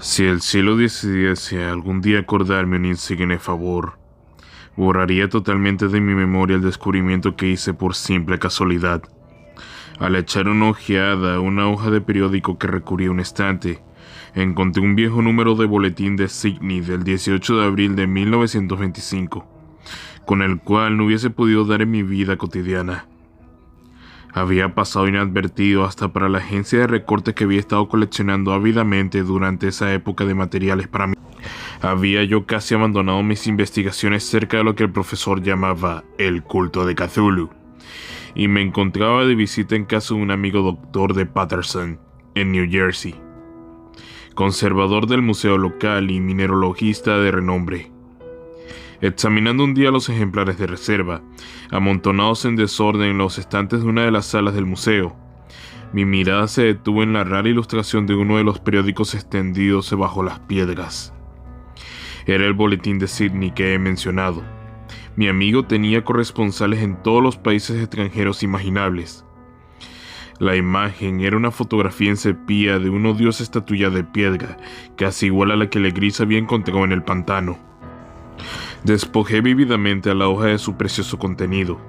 Si el cielo decidiese algún día acordarme un insigne favor, borraría totalmente de mi memoria el descubrimiento que hice por simple casualidad. Al echar una ojeada a una hoja de periódico que recurría un estante, encontré un viejo número de boletín de Sydney del 18 de abril de 1925, con el cual no hubiese podido dar en mi vida cotidiana. Había pasado inadvertido hasta para la agencia de recortes que había estado coleccionando ávidamente durante esa época de materiales para mí. Había yo casi abandonado mis investigaciones cerca de lo que el profesor llamaba el culto de Cthulhu, y me encontraba de visita en casa de un amigo doctor de Patterson, en New Jersey, conservador del museo local y mineralogista de renombre. Examinando un día los ejemplares de reserva, amontonados en desorden en los estantes de una de las salas del museo, mi mirada se detuvo en la rara ilustración de uno de los periódicos extendidos bajo las piedras. Era el boletín de Sydney que he mencionado. Mi amigo tenía corresponsales en todos los países extranjeros imaginables. La imagen era una fotografía en sepia de una odiosa estatuilla de piedra, casi igual a la que Legris había encontrado en el pantano. Despojé vívidamente a la hoja de su precioso contenido.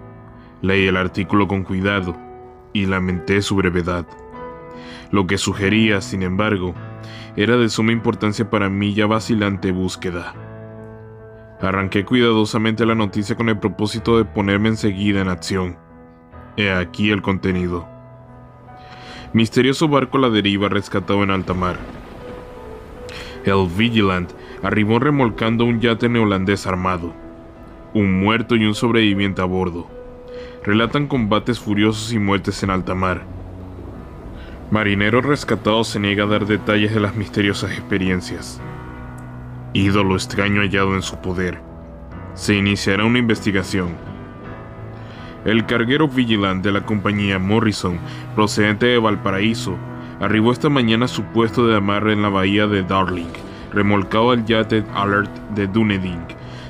Leí el artículo con cuidado y lamenté su brevedad. Lo que sugería, sin embargo, era de suma importancia para mi ya vacilante búsqueda. Arranqué cuidadosamente la noticia con el propósito de ponerme enseguida en acción. He aquí el contenido. Misterioso barco a la deriva rescatado en alta mar. El Vigilant arribó remolcando un yate neolandés armado. Un muerto y un sobreviviente a bordo. Relatan combates furiosos y muertes en alta mar. Marinero rescatado se niega a dar detalles de las misteriosas experiencias. Ídolo extraño hallado en su poder. Se iniciará una investigación. El carguero Vigilant de la compañía Morrison, procedente de Valparaíso, arribó esta mañana a su puesto de amarre en la bahía de Darling, remolcado al yate Alert de Dunedin,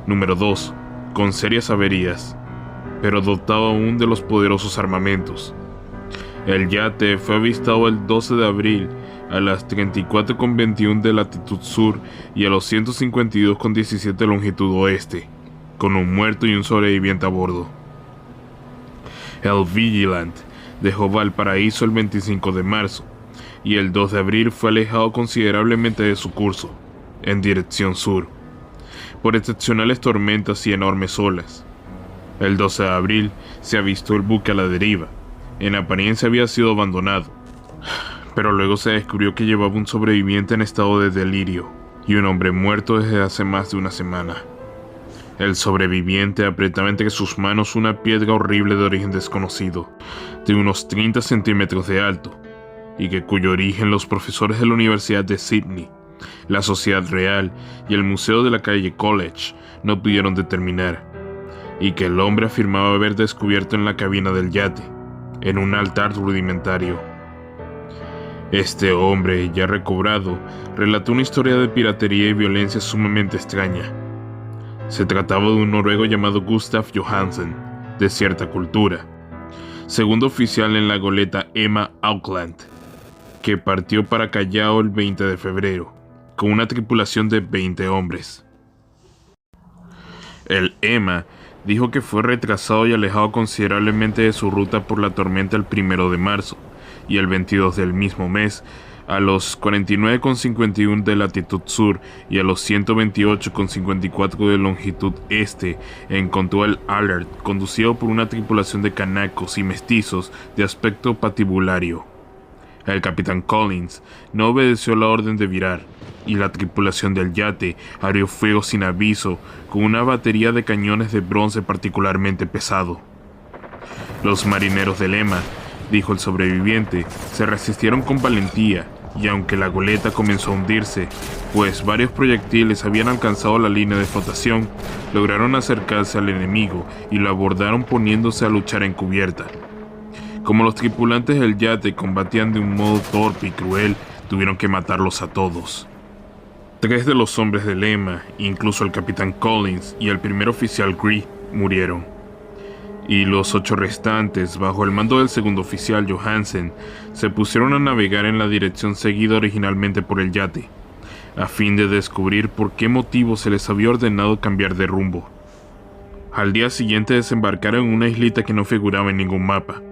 número 2, con serias averías, pero dotado aún de los poderosos armamentos. El yate fue avistado el 12 de abril a las 34,21 de latitud sur y a los 152,17 de longitud oeste, con un muerto y un sobreviviente a bordo. El Vigilant dejó Valparaíso el 25 de marzo, y el 2 de abril fue alejado considerablemente de su curso, en dirección sur, por excepcionales tormentas y enormes olas. El 12 de abril se avistó el buque a la deriva. En apariencia había sido abandonado, pero luego se descubrió que llevaba un sobreviviente en estado de delirio y un hombre muerto desde hace más de una semana. El sobreviviente apretaba entre sus manos una piedra horrible de origen desconocido, de unos 30 centímetros de alto, y cuyo origen los profesores de la Universidad de Sydney, la Sociedad Real y el Museo de la calle College no pudieron determinar, y que el hombre afirmaba haber descubierto en la cabina del yate, en un altar rudimentario. Este hombre, ya recobrado, relató una historia de piratería y violencia sumamente extraña. Se trataba de un noruego llamado Gustav Johansen, de cierta cultura, segundo oficial en la goleta Emma Auckland, que partió para Callao el 20 de febrero, con una tripulación de 20 hombres. El Emma dijo que fue retrasado y alejado considerablemente de su ruta por la tormenta el 1 de marzo, y el 22 del mismo mes, a los 49,51 de latitud sur y a los 128,54 de longitud este, encontró el Alert, conducido por una tripulación de canacos y mestizos de aspecto patibulario. El capitán Collins no obedeció la orden de virar, y la tripulación del yate abrió fuego sin aviso con una batería de cañones de bronce particularmente pesado. Los marineros del Emma, dijo el sobreviviente, se resistieron con valentía, y aunque la goleta comenzó a hundirse, pues varios proyectiles habían alcanzado la línea de flotación, lograron acercarse al enemigo y lo abordaron poniéndose a luchar en cubierta. Como los tripulantes del yate combatían de un modo torpe y cruel, tuvieron que matarlos a todos. 3 de los hombres del Emma, incluso el capitán Collins y el primer oficial Gree, murieron. Y los 8 restantes, bajo el mando del segundo oficial Johansen, se pusieron a navegar en la dirección seguida originalmente por el yate, a fin de descubrir por qué motivo se les había ordenado cambiar de rumbo. Al día siguiente desembarcaron en una islita que no figuraba en ningún mapa.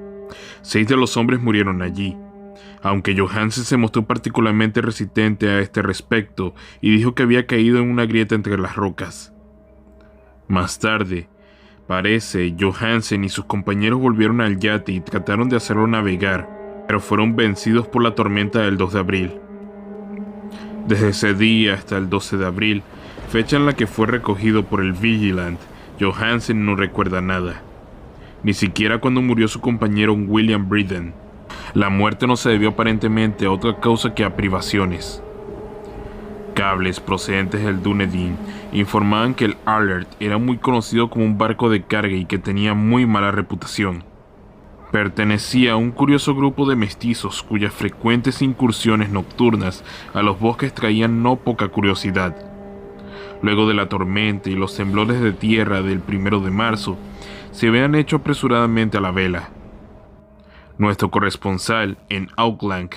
6 de los hombres murieron allí, aunque Johansen se mostró particularmente resistente a este respecto y dijo que había caído en una grieta entre las rocas. Más tarde, parece, Johansen y sus compañeros volvieron al yate y trataron de hacerlo navegar, pero fueron vencidos por la tormenta del 2 de abril. Desde ese día hasta el 12 de abril, fecha en la que fue recogido por el Vigilant, Johansen no recuerda nada, ni siquiera cuando murió su compañero William Brittain. La muerte no se debió aparentemente a otra causa que a privaciones. Cables procedentes del Dunedin informaban que el Alert era muy conocido como un barco de carga y que tenía muy mala reputación. Pertenecía a un curioso grupo de mestizos cuyas frecuentes incursiones nocturnas a los bosques traían no poca curiosidad. Luego de la tormenta y los temblores de tierra del 1 de marzo, se habían hecho apresuradamente a la vela. Nuestro corresponsal en Auckland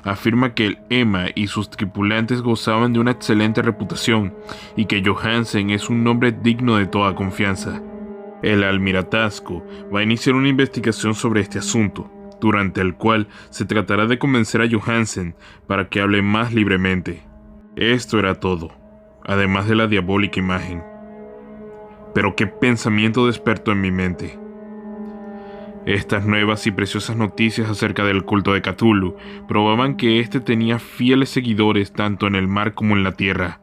afirma que el Emma y sus tripulantes gozaban de una excelente reputación y que Johansen es un hombre digno de toda confianza. El almirantazgo va a iniciar una investigación sobre este asunto, durante el cual se tratará de convencer a Johansen para que hable más libremente. Esto era todo, además de la diabólica imagen. Pero qué pensamiento despertó en mi mente. Estas nuevas y preciosas noticias acerca del culto de Cthulhu probaban que éste tenía fieles seguidores tanto en el mar como en la tierra.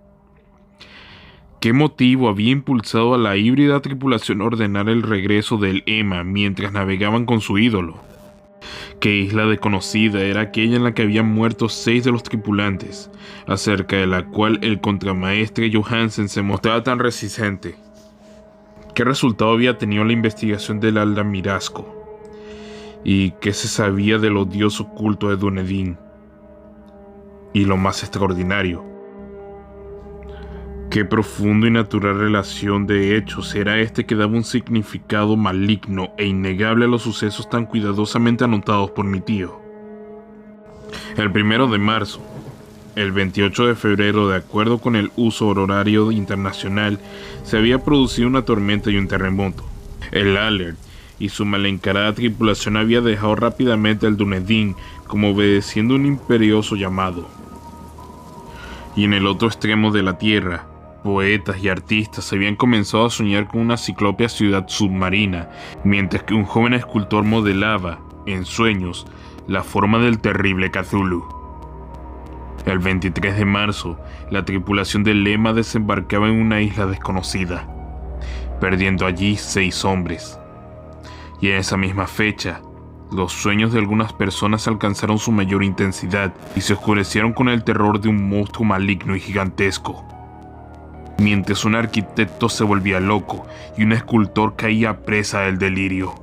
¿Qué motivo había impulsado a la híbrida tripulación a ordenar el regreso del Emma mientras navegaban con su ídolo? ¿Qué isla desconocida era aquella en la que habían muerto 6 de los tripulantes, acerca de la cual el contramaestre Johansen se mostraba tan resistente? ¿Qué resultado había tenido la investigación del almirantazgo? ¿Y qué se sabía del odioso culto de Dunedin? Y lo más extraordinario, qué profundo y natural relación de hechos era este que daba un significado maligno e innegable a los sucesos tan cuidadosamente anotados por mi tío. El 1 de marzo, el 28 de febrero, de acuerdo con el uso horario internacional, se había producido una tormenta y un terremoto. El Alert y su mal encarada tripulación había dejado rápidamente el Dunedin como obedeciendo un imperioso llamado. Y en el otro extremo de la tierra, poetas y artistas habían comenzado a soñar con una ciclópea ciudad submarina, mientras que un joven escultor modelaba, en sueños, la forma del terrible Cthulhu. El 23 de marzo, la tripulación del Emma desembarcaba en una isla desconocida, perdiendo allí 6 hombres. Y en esa misma fecha, los sueños de algunas personas alcanzaron su mayor intensidad y se oscurecieron con el terror de un monstruo maligno y gigantesco. Mientras un arquitecto se volvía loco y un escultor caía presa del delirio.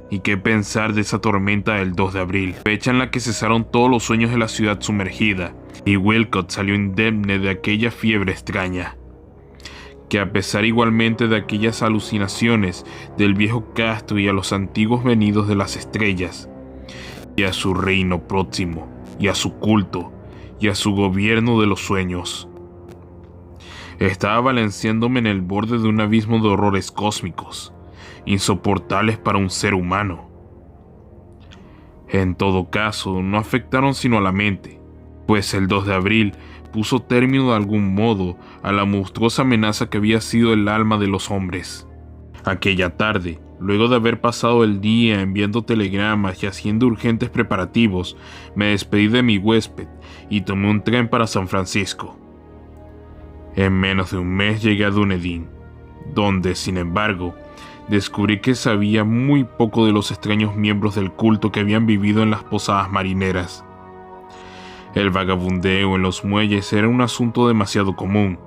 ¿Y qué pensar de esa tormenta del 2 de abril, fecha en la que cesaron todos los sueños de la ciudad sumergida, y Wilcott salió indemne de aquella fiebre extraña? Que a pesar igualmente de aquellas alucinaciones del viejo Castro y a los antiguos venidos de las estrellas, y a su reino próximo, y a su culto, y a su gobierno de los sueños, estaba balanceándome en el borde de un abismo de horrores cósmicos, insoportables para un ser humano. En todo caso, no afectaron sino a la mente, pues el 2 de abril puso término de algún modo a la monstruosa amenaza que había sido el alma de los hombres. Aquella tarde, luego de haber pasado el día enviando telegramas y haciendo urgentes preparativos, me despedí de mi huésped y tomé un tren para San Francisco. En menos de un mes llegué a Dunedin, donde, sin embargo, descubrí que sabía muy poco de los extraños miembros del culto que habían vivido en las posadas marineras. El vagabundeo en los muelles era un asunto demasiado común,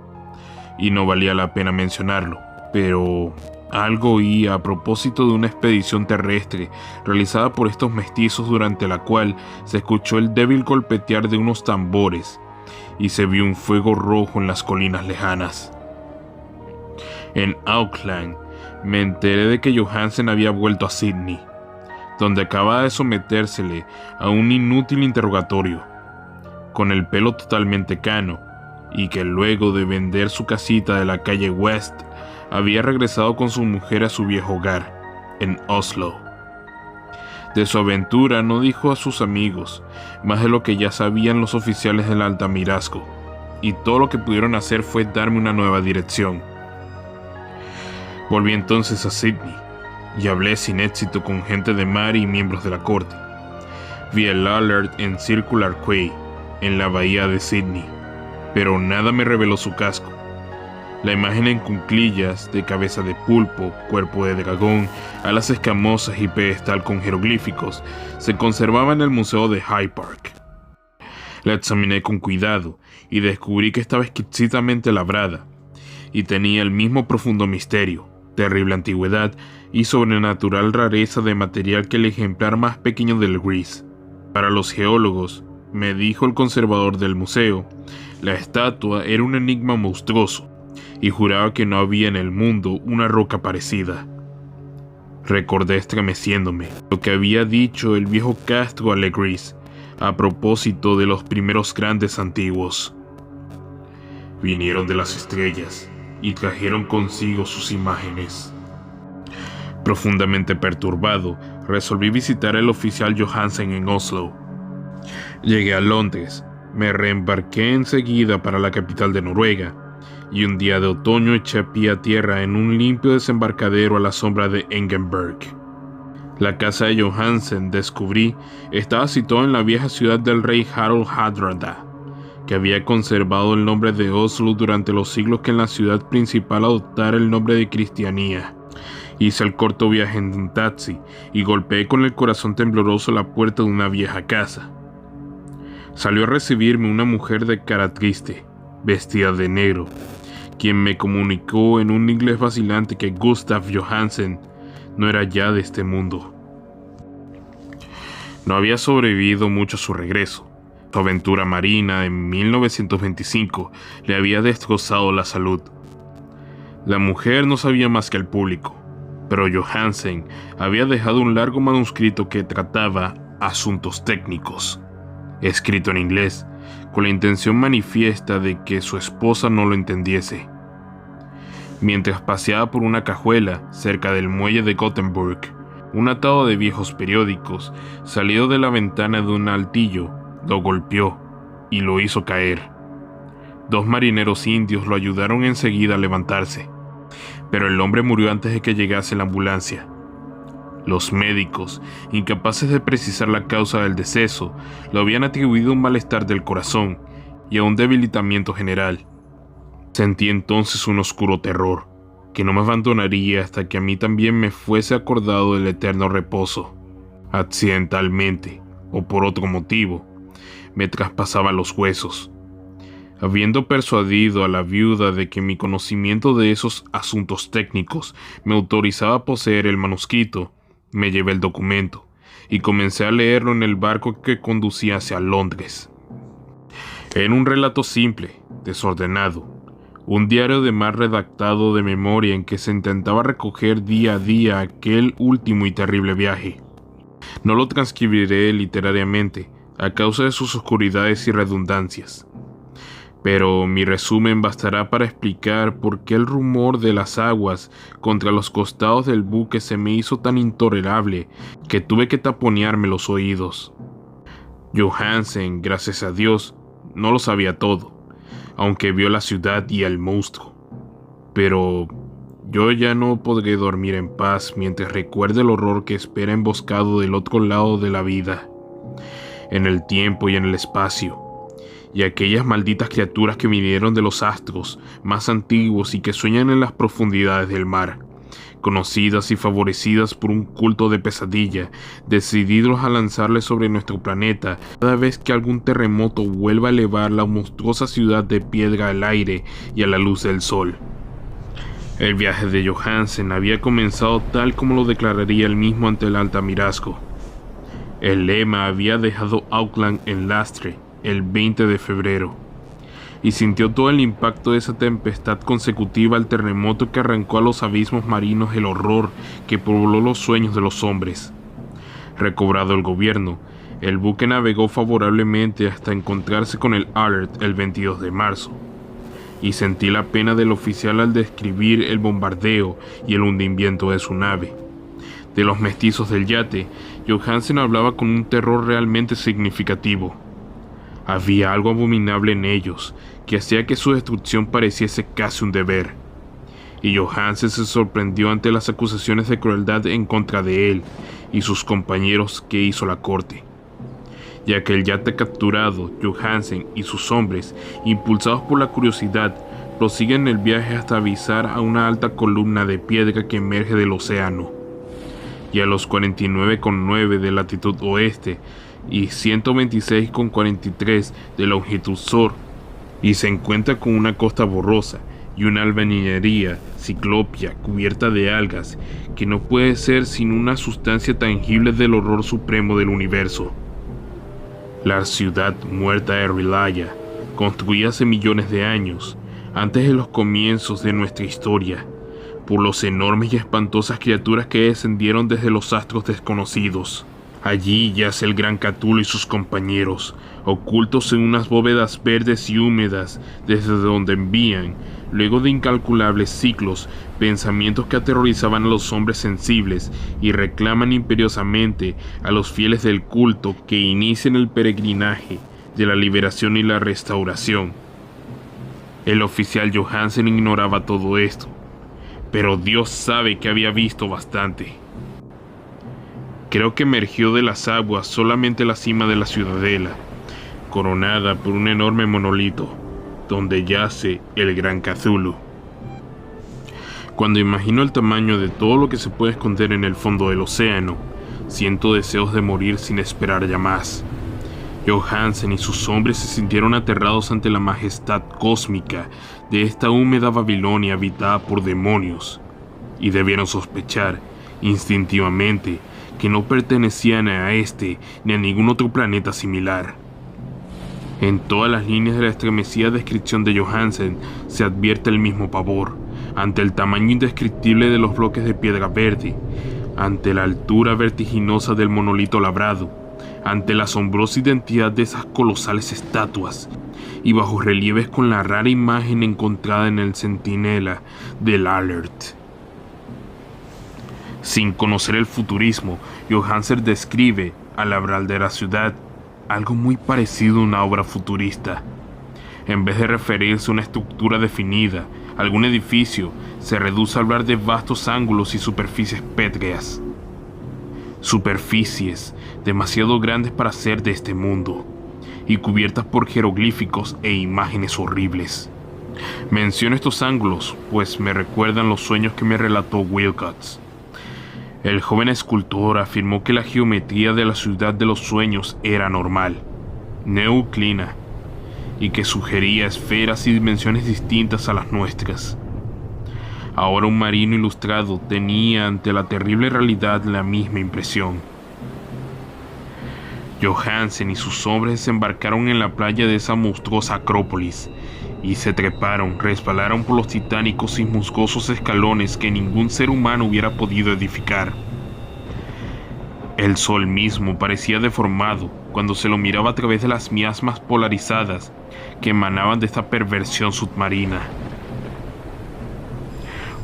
y no valía la pena mencionarlo, pero algo oí a propósito de una expedición terrestre realizada por estos mestizos, durante la cual se escuchó el débil golpetear de unos tambores y se vio un fuego rojo en las colinas lejanas. En Auckland me enteré de que Johansen había vuelto a Sydney, donde acababa de sometérsele a un inútil interrogatorio. Con el pelo totalmente cano y que luego de vender su casita de la calle West, había regresado con su mujer a su viejo hogar, en Oslo. De su aventura no dijo a sus amigos, más de lo que ya sabían los oficiales del Altamirasco, y todo lo que pudieron hacer fue darme una nueva dirección. Volví entonces a Sydney, y hablé sin éxito con gente de mar y miembros de la corte. Vi el alert en Circular Quay, en la bahía de Sydney, pero nada me reveló su casco. La imagen en cuclillas de cabeza de pulpo, cuerpo de dragón, alas escamosas y pedestal con jeroglíficos se conservaba en el museo de Hyde Park. La examiné con cuidado y descubrí que estaba exquisitamente labrada y tenía el mismo profundo misterio, terrible antigüedad y sobrenatural rareza de material que el ejemplar más pequeño del gris. Para los geólogos, me dijo el conservador del museo, la estatua era un enigma monstruoso y juraba que no había en el mundo una roca parecida. Recordé estremeciéndome lo que había dicho el viejo Castro a Legris a propósito de los primeros grandes antiguos. Vinieron de las estrellas y trajeron consigo sus imágenes. Profundamente perturbado, resolví visitar al oficial Johansen en Oslo. Llegué a Londres, me reembarqué enseguida para la capital de Noruega, y un día de otoño eché pie a tierra en un limpio desembarcadero a la sombra de Engenberg. La casa de Johansen, descubrí, estaba situada en la vieja ciudad del rey Harald Hardrada, que había conservado el nombre de Oslo durante los siglos que en la ciudad principal adoptara el nombre de Cristianía. Hice el corto viaje en un taxi y golpeé con el corazón tembloroso la puerta de una vieja casa. Salió a recibirme una mujer de cara triste, vestida de negro, quien me comunicó en un inglés vacilante que Gustav Johansen no era ya de este mundo. No había sobrevivido mucho a su regreso. Su aventura marina en 1925 le había destrozado la salud. La mujer no sabía más que el público, pero Johansen había dejado un largo manuscrito que trataba asuntos técnicos, escrito en inglés, con la intención manifiesta de que su esposa no lo entendiese. Mientras paseaba por una cajuela cerca del muelle de Gothenburg, un atado de viejos periódicos, salido de la ventana de un altillo, lo golpeó y lo hizo caer. 2 marineros indios lo ayudaron enseguida a levantarse, pero el hombre murió antes de que llegase la ambulancia. Los médicos, incapaces de precisar la causa del deceso, lo habían atribuido a un malestar del corazón y a un debilitamiento general. Sentí entonces un oscuro terror, que no me abandonaría hasta que a mí también me fuese acordado del eterno reposo. Accidentalmente, o por otro motivo, me traspasaba los huesos. Habiendo persuadido a la viuda de que mi conocimiento de esos asuntos técnicos me autorizaba a poseer el manuscrito, me llevé el documento y comencé a leerlo en el barco que conducía hacia Londres. Era un relato simple, desordenado, un diario de mar redactado de memoria en que se intentaba recoger día a día aquel último y terrible viaje. No lo transcribiré literariamente, a causa de sus oscuridades y redundancias, pero mi resumen bastará para explicar por qué el rumor de las aguas contra los costados del buque se me hizo tan intolerable que tuve que taponearme los oídos. Johansen, gracias a Dios, no lo sabía todo, aunque vio la ciudad y al monstruo. Pero yo ya no podré dormir en paz mientras recuerde el horror que espera emboscado del otro lado de la vida, en el tiempo y en el espacio, y aquellas malditas criaturas que vinieron de los astros más antiguos y que sueñan en las profundidades del mar, conocidas y favorecidas por un culto de pesadilla, decididos a lanzarle sobre nuestro planeta cada vez que algún terremoto vuelva a elevar la monstruosa ciudad de piedra al aire y a la luz del sol. El viaje de Johansen había comenzado tal como lo declararía él mismo ante el Altamirasco. El lema había dejado Auckland en lastre el 20 de febrero, y sintió todo el impacto de esa tempestad consecutiva al terremoto que arrancó a los abismos marinos el horror que pobló los sueños de los hombres. Recobrado el gobierno, el buque navegó favorablemente hasta encontrarse con el Alert el 22 de marzo, y sentí la pena del oficial al describir el bombardeo y el hundimiento de su nave. De los mestizos del yate, Johansen hablaba con un terror realmente significativo. Había algo abominable en ellos, que hacía que su destrucción pareciese casi un deber. Y Johansen se sorprendió ante las acusaciones de crueldad en contra de él y sus compañeros que hizo la corte. Ya que el yate capturado, Johansen y sus hombres, impulsados por la curiosidad, prosiguen el viaje hasta avisar a una alta columna de piedra que emerge del océano. Y a los 49,9 de latitud oeste y 126,43 de longitud sur, y se encuentra con una costa borrosa y una albañilería ciclópea cubierta de algas que no puede ser sin una sustancia tangible del horror supremo del universo. La ciudad muerta de Rilaya, construida hace millones de años, antes de los comienzos de nuestra historia, por los enormes y espantosas criaturas que descendieron desde los astros desconocidos. Allí yace el gran Cthulhu y sus compañeros, ocultos en unas bóvedas verdes y húmedas, desde donde envían, luego de incalculables ciclos, pensamientos que aterrorizaban a los hombres sensibles y reclaman imperiosamente a los fieles del culto que inicien el peregrinaje de la liberación y la restauración. El oficial Johansen ignoraba todo esto, pero Dios sabe que había visto bastante. Creo que emergió de las aguas solamente la cima de la ciudadela, coronada por un enorme monolito, donde yace el gran Cthulhu. Cuando imagino el tamaño de todo lo que se puede esconder en el fondo del océano, siento deseos de morir sin esperar ya más. Johansen y sus hombres se sintieron aterrados ante la majestad cósmica de esta húmeda Babilonia habitada por demonios, y debieron sospechar, instintivamente, que no pertenecían a este ni a ningún otro planeta similar. En todas las líneas de la estremecida descripción de Johansen se advierte el mismo pavor, ante el tamaño indescriptible de los bloques de piedra verde, ante la altura vertiginosa del monolito labrado, ante la asombrosa identidad de esas colosales estatuas y bajorrelieves con la rara imagen encontrada en el centinela del Alert. Sin conocer el futurismo, Johansen describe, al hablar de la ciudad, algo muy parecido a una obra futurista. En vez de referirse a una estructura definida, algún edificio, se reduce a hablar de vastos ángulos y superficies pétreas. Superficies demasiado grandes para ser de este mundo, y cubiertas por jeroglíficos e imágenes horribles. Menciono estos ángulos, pues me recuerdan los sueños que me relató Wilcox. El joven escultor afirmó que la geometría de la ciudad de los sueños era normal, no euclina, y que sugería esferas y dimensiones distintas a las nuestras. Ahora un marino ilustrado tenía ante la terrible realidad la misma impresión. Johansen y sus hombres desembarcaron en la playa de esa monstruosa acrópolis y se treparon, resbalaron por los titánicos y musgosos escalones que ningún ser humano hubiera podido edificar. El sol mismo parecía deformado cuando se lo miraba a través de las miasmas polarizadas que emanaban de esta perversión submarina.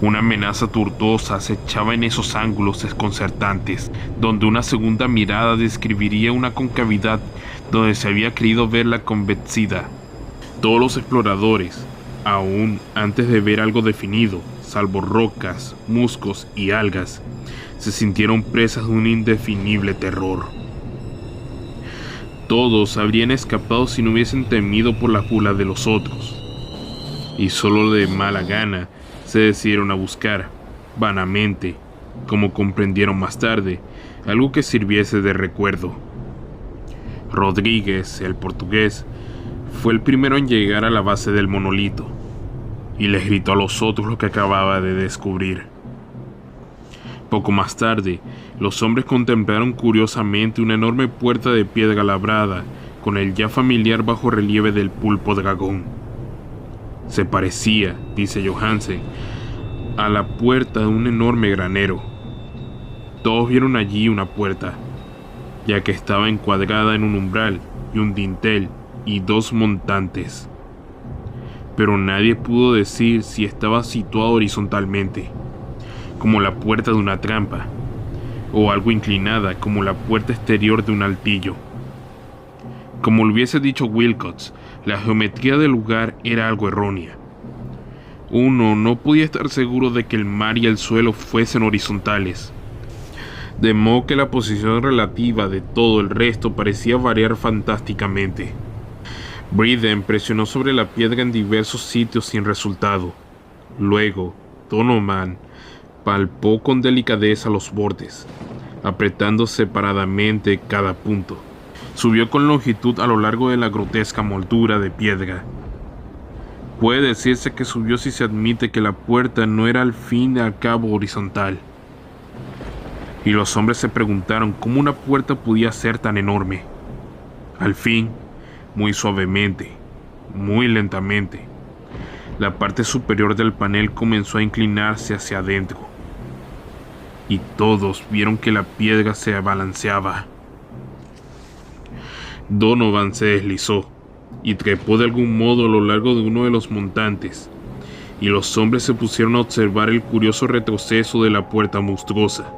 Una amenaza tortuosa acechaba en esos ángulos desconcertantes, donde una segunda mirada describiría una concavidad donde se había creído ver la convexidad. Todos los exploradores, aún antes de ver algo definido, salvo rocas, musgos y algas, se sintieron presas de un indefinible terror. Todos habrían escapado si no hubiesen temido por la burla de los otros, y solo de mala gana se decidieron a buscar, vanamente, como comprendieron más tarde, algo que sirviese de recuerdo. Rodríguez, el portugués, fue el primero en llegar a la base del monolito, y les gritó a los otros lo que acababa de descubrir. Poco más tarde, los hombres contemplaron curiosamente una enorme puerta de piedra labrada con el ya familiar bajorrelieve del pulpo dragón. Se parecía, dice Johansen, a la puerta de un enorme granero. Todos vieron allí una puerta, ya que estaba encuadrada en un umbral y un dintel y dos montantes. pero nadie pudo decir si estaba situado horizontalmente, como la puerta de una trampa, o algo inclinada, como la puerta exterior de un altillo. Como lo hubiese dicho Wilcox, la geometría del lugar era algo errónea. Uno no podía estar seguro de que el mar y el suelo fuesen horizontales, de modo que la posición relativa de todo el resto parecía variar fantásticamente. Bryden presionó sobre la piedra en diversos sitios sin resultado. Luego, Donovan palpó con delicadeza los bordes, apretando separadamente cada punto. Subió con longitud a lo largo de la grotesca moldura de piedra. Puede decirse que subió si se admite que la puerta no era al fin y al cabo horizontal. Y los hombres se preguntaron cómo una puerta podía ser tan enorme. Al fin, muy suavemente, muy lentamente, la parte superior del panel comenzó a inclinarse hacia adentro. Y todos vieron que la piedra se balanceaba. Donovan se deslizó y trepó de algún modo a lo largo de uno de los montantes, y los hombres se pusieron a observar el curioso retroceso de la puerta monstruosa.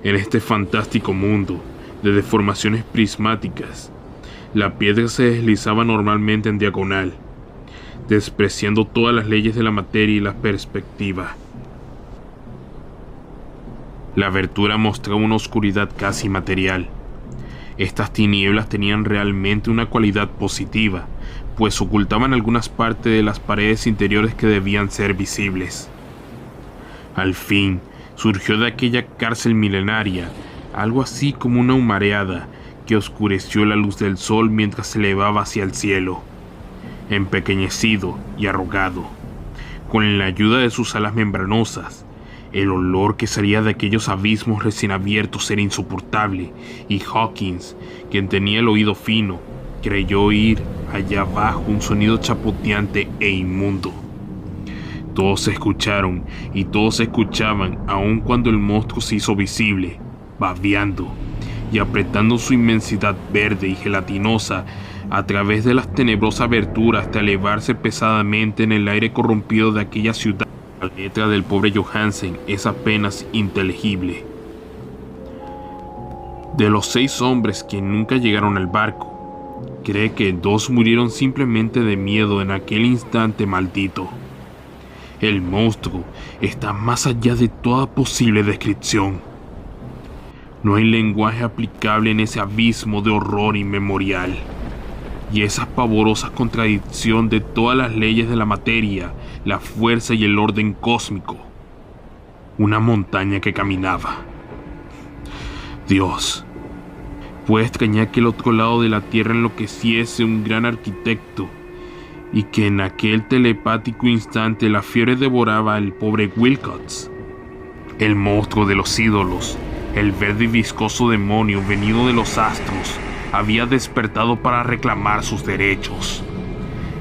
En este fantástico mundo de deformaciones prismáticas, la piedra se deslizaba normalmente en diagonal, despreciando todas las leyes de la materia y la perspectiva. La abertura mostraba una oscuridad casi material. Estas tinieblas tenían realmente una cualidad positiva, pues ocultaban algunas partes de las paredes interiores que debían ser visibles. Al fin, surgió de aquella cárcel milenaria algo así como una humareada que oscureció la luz del sol mientras se elevaba hacia el cielo, empequeñecido y arrugado. Con la ayuda de sus alas membranosas, el olor que salía de aquellos abismos recién abiertos era insoportable, y Hawkins, quien tenía el oído fino, creyó oír allá abajo un sonido chapoteante e inmundo. Todos escucharon, y todos escuchaban aun cuando el monstruo se hizo visible, babeando y apretando su inmensidad verde y gelatinosa a través de las tenebrosas aberturas hasta elevarse pesadamente en el aire corrompido de aquella ciudad. La letra del pobre Johansen es apenas inteligible. De los 6 hombres que nunca llegaron al barco, cree que 2 murieron simplemente de miedo en aquel instante maldito. El monstruo está más allá de toda posible descripción. No hay lenguaje aplicable en ese abismo de horror inmemorial. Y esa pavorosa contradicción de todas las leyes de la materia, la fuerza y el orden cósmico. Una montaña que caminaba. Dios, puede extrañar que el otro lado de la tierra enloqueciese un gran arquitecto, y que en aquel telepático instante la fiebre devoraba al pobre Wilcox. El monstruo de los ídolos, el verde y viscoso demonio venido de los astros, había despertado para reclamar sus derechos.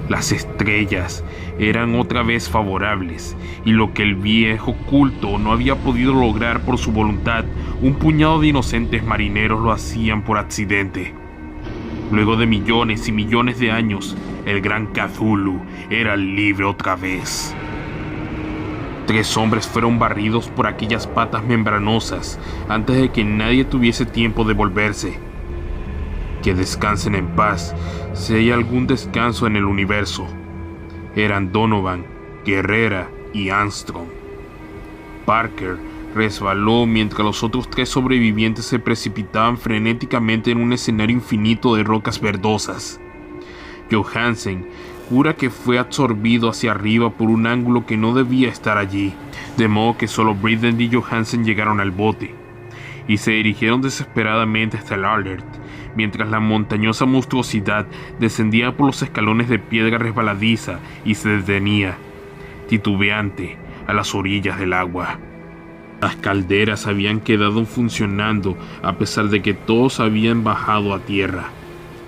Las estrellas eran otra vez favorables, y lo que el viejo culto no había podido lograr por su voluntad, un puñado de inocentes marineros lo hacían por accidente. Luego de millones y millones de años, el gran Cthulhu era libre otra vez. 3 hombres fueron barridos por aquellas patas membranosas antes de que nadie tuviese tiempo de volverse. Que descansen en paz, si hay algún descanso en el universo. Eran Donovan, Guerrera y Armstrong. Parker resbaló mientras los otros 3 sobrevivientes se precipitaban frenéticamente en un escenario infinito de rocas verdosas. Johansen jura que fue absorbido hacia arriba por un ángulo que no debía estar allí, de modo que solo Bryden y Johansen llegaron al bote, y se dirigieron desesperadamente hasta el Alert, mientras la montañosa monstruosidad descendía por los escalones de piedra resbaladiza y se detenía, titubeante, a las orillas del agua. Las calderas habían quedado funcionando a pesar de que todos habían bajado a tierra,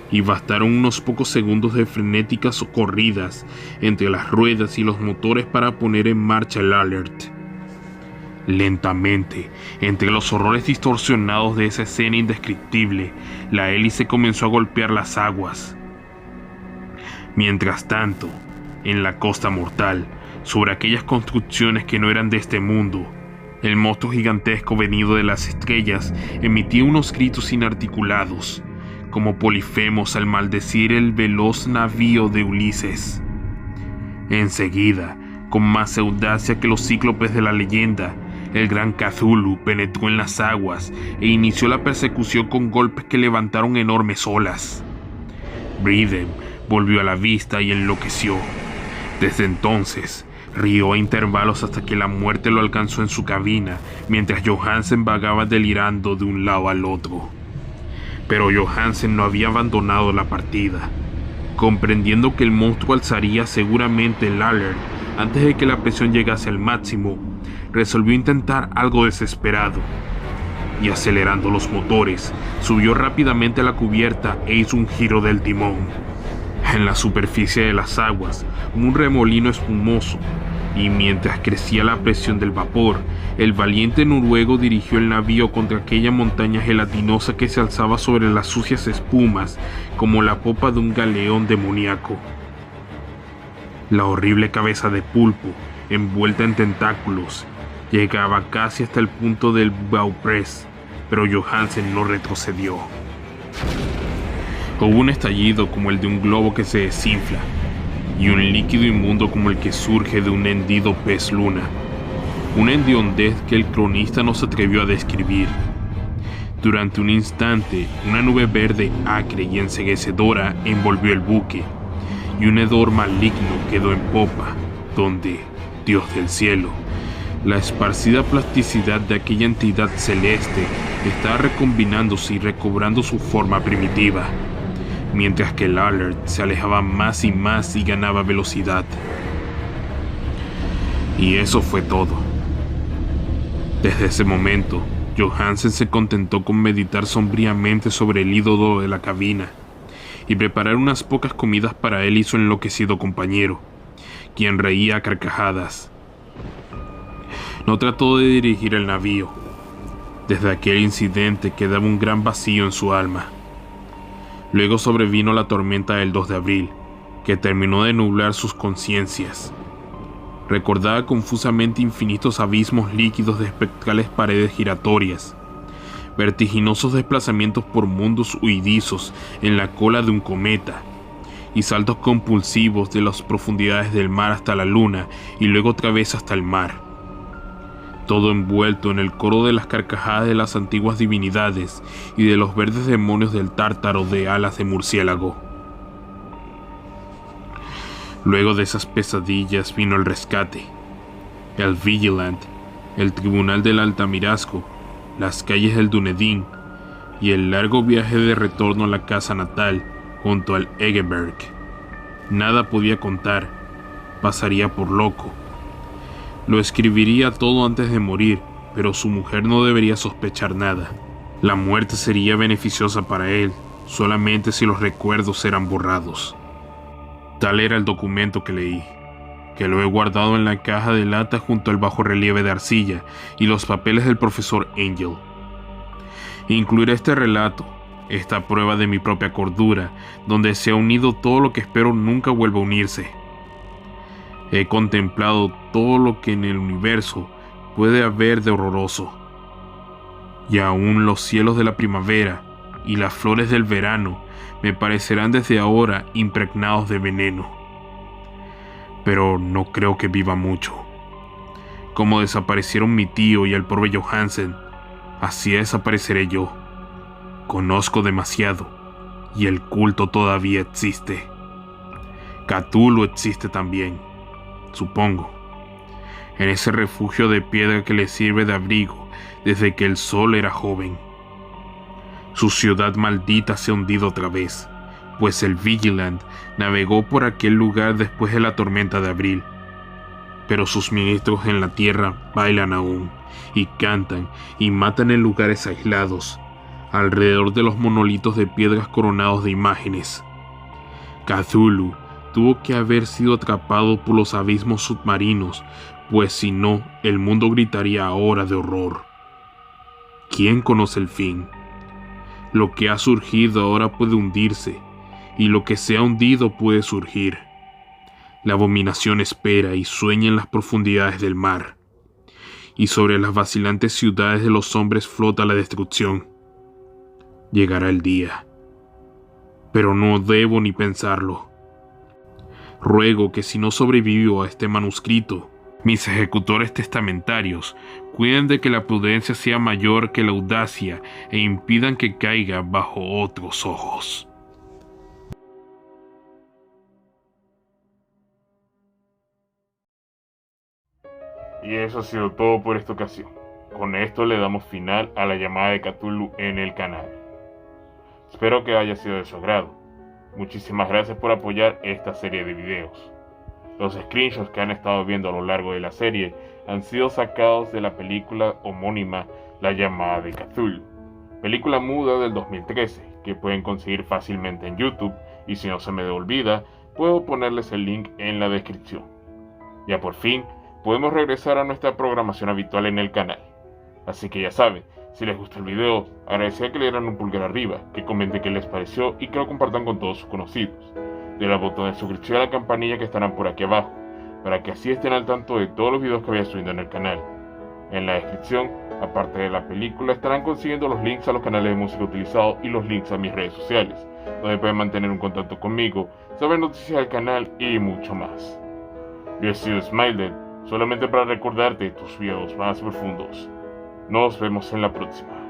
y bastaron unos pocos segundos de frenéticas corridas entre las ruedas y los motores para poner en marcha el Alert. Lentamente, entre los horrores distorsionados de esa escena indescriptible, la hélice comenzó a golpear las aguas. Mientras tanto, en la costa mortal, sobre aquellas construcciones que no eran de este mundo. El monstruo gigantesco venido de las estrellas emitía unos gritos inarticulados, como Polifemos al maldecir el veloz navío de Ulises. Enseguida, con más audacia que los cíclopes de la leyenda, el gran Cthulhu penetró en las aguas e inició la persecución con golpes que levantaron enormes olas. Briden volvió a la vista y enloqueció. Desde entonces, rió a intervalos hasta que la muerte lo alcanzó en su cabina, mientras Johansen vagaba delirando de un lado al otro. Pero Johansen no había abandonado la partida. Comprendiendo que el monstruo alzaría seguramente el alert antes de que la presión llegase al máximo, resolvió intentar algo desesperado. Y acelerando los motores, subió rápidamente a la cubierta e hizo un giro del timón. En la superficie de las aguas, un remolino espumoso, y mientras crecía la presión del vapor, el valiente noruego dirigió el navío contra aquella montaña gelatinosa que se alzaba sobre las sucias espumas como la popa de un galeón demoníaco. La horrible cabeza de pulpo, envuelta en tentáculos, llegaba casi hasta el punto del bowpress, pero Johansen no retrocedió. Hubo un estallido como el de un globo que se desinfla, y un líquido inmundo como el que surge de un hendido pez luna, una hediondez que el cronista no se atrevió a describir. Durante un instante, una nube verde acre y enceguecedora envolvió el buque, y un hedor maligno quedó en popa, donde, Dios del cielo, la esparcida plasticidad de aquella entidad celeste estaba recombinándose y recobrando su forma primitiva, mientras que el alert se alejaba más y más y ganaba velocidad. Y eso fue todo. Desde ese momento, Johansen se contentó con meditar sombríamente sobre el ídolo de la cabina y preparar unas pocas comidas para él y su enloquecido compañero, quien reía a carcajadas. No trató de dirigir el navío. Desde aquel incidente quedaba un gran vacío en su alma. Luego sobrevino la tormenta del 2 de abril, que terminó de nublar sus conciencias. Recordaba confusamente infinitos abismos líquidos de espectrales paredes giratorias, vertiginosos desplazamientos por mundos huidizos en la cola de un cometa, y saltos compulsivos de las profundidades del mar hasta la luna y luego otra vez hasta el mar. Todo envuelto en el coro de las carcajadas de las antiguas divinidades y de los verdes demonios del tártaro de alas de murciélago. Luego de esas pesadillas vino el rescate, el Vigilant, el tribunal del Altamirasco, las calles del Dunedin y el largo viaje de retorno a la casa natal junto al Egeberg. Nada podía contar, pasaría por loco. Lo escribiría todo antes de morir, pero su mujer no debería sospechar nada. La muerte sería beneficiosa para él, solamente si los recuerdos eran borrados. Tal era el documento que leí, que lo he guardado en la caja de lata junto al bajorrelieve de arcilla y los papeles del profesor Angel. Incluiré este relato, esta prueba de mi propia cordura, donde se ha unido todo lo que espero nunca vuelva a unirse. He contemplado todo lo que en el universo puede haber de horroroso, y aún los cielos de la primavera y las flores del verano me parecerán desde ahora impregnados de veneno. Pero no creo que viva mucho. Como desaparecieron mi tío y el pobre Johansen, así desapareceré yo. Conozco demasiado, y el culto todavía existe. Cthulhu existe también, supongo, en ese refugio de piedra que le sirve de abrigo desde que el sol era joven. Su ciudad maldita se ha hundido otra vez, pues el Vigilant navegó por aquel lugar después de la tormenta de abril. Pero sus ministros en la tierra bailan aún, y cantan y matan en lugares aislados, alrededor de los monolitos de piedras coronados de imágenes. Cthulhu tuvo que haber sido atrapado por los abismos submarinos, pues si no, el mundo gritaría ahora de horror. ¿Quién conoce el fin? Lo que ha surgido ahora puede hundirse, y lo que se ha hundido puede surgir. La abominación espera y sueña en las profundidades del mar, y sobre las vacilantes ciudades de los hombres flota la destrucción. Llegará el día, pero no debo ni pensarlo. Ruego que si no sobrevivo a este manuscrito, mis ejecutores testamentarios cuiden de que la prudencia sea mayor que la audacia e impidan que caiga bajo otros ojos. Y eso ha sido todo por esta ocasión. Con esto le damos final a la llamada de Cthulhu en el canal. Espero que haya sido de su agrado. Muchísimas gracias por apoyar esta serie de videos. Los screenshots que han estado viendo a lo largo de la serie han sido sacados de la película homónima La llamada de Cthulhu, película muda del 2013 que pueden conseguir fácilmente en YouTube, y si no se me olvida, puedo ponerles el link en la descripción. Ya por fin podemos regresar a nuestra programación habitual en el canal. Así que ya saben, si les gustó el video, agradecería que le dieran un pulgar arriba, que comenten qué les pareció y que lo compartan con todos sus conocidos. Denle al botón de suscripción y a la campanilla que estarán por aquí abajo, para que así estén al tanto de todos los videos que voy subiendo en el canal. En la descripción, aparte de la película, estarán consiguiendo los links a los canales de música utilizados y los links a mis redes sociales, donde pueden mantener un contacto conmigo, saber noticias del canal y mucho más. Yo he sido Smiled, solamente para recordarte tus videos más profundos. Nos vemos en la próxima.